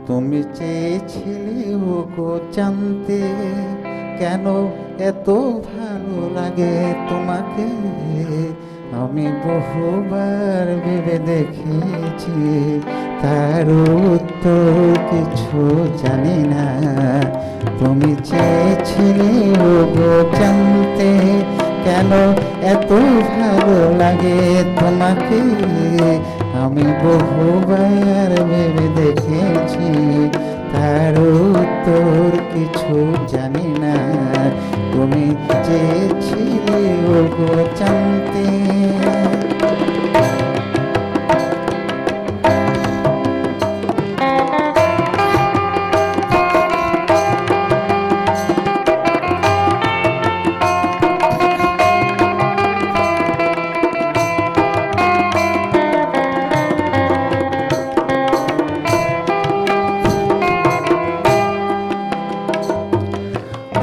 তুমি চেয়েছিলে ও গো জানতে কেন এত ভালো লাগে তোমাকে। আমি বহুবার ভেবে দেখেছি, তার উত্তর কিছু জানি না। তুমি চেয়েছিলে ও গো জানতে কেন এত ভালো লাগে তোমাকে। আমি বহুবার ভেবে দেখেছি, তার উত্তর কিছু জানি না। তুমি চেয়েছিলে ও গো জানতে।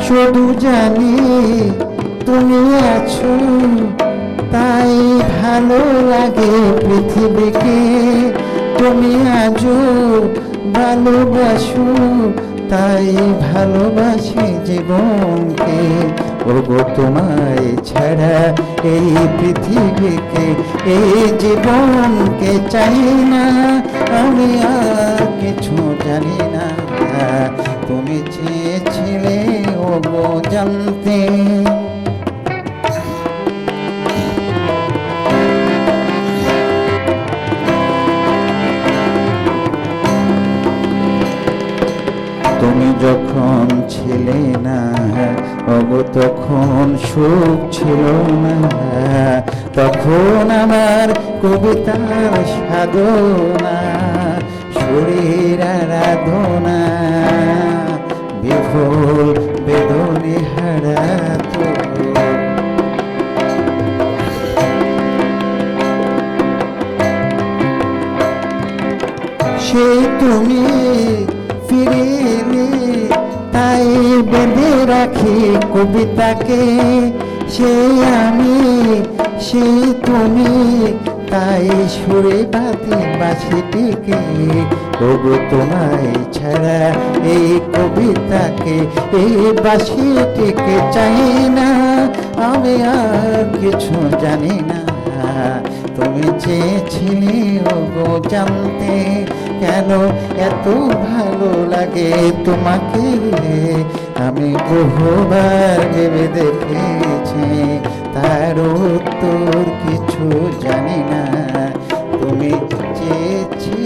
শুধু জানি তুমি আছো, তাই ভালো লাগে পৃথিবীকে। তুমি আজও ভালোবাসো, তাই ভালোবাসি জীবনকে। ওগো তোমায় ছাড়া এই পৃথিবীকে, এই জীবনকে চাই না। আমি আর কিছু জানি না। তুমি চেয়েছিলে ও গো জানতে। তুমি যখন ছিলে না ওগো, তখন সুখ ছিল না। তখন আমার কবিতার সাধনা, শরীর আরাধনা বিফল বেদনে হারাত। সে তুমি ফিরে এলে, তাই বেঁধে রাখি কবিতাকে। সে আমি, সে তুমি, তাই সুরে বাঁধি বাঁশিটিকে। ওগো তোমায় ছাড়া এই কবিতাকে, এই বাঁশিটিকে চাই না। আমি আর কিছু জানি না। তুমি চেয়েছিলে ও গো জানতে কেন এত ভালো লাগে তোমাকে। আমি বহুবার ভেবে দেখেছি, তার উত্তর কিছু জানি না। তুমি চেয়েছিলে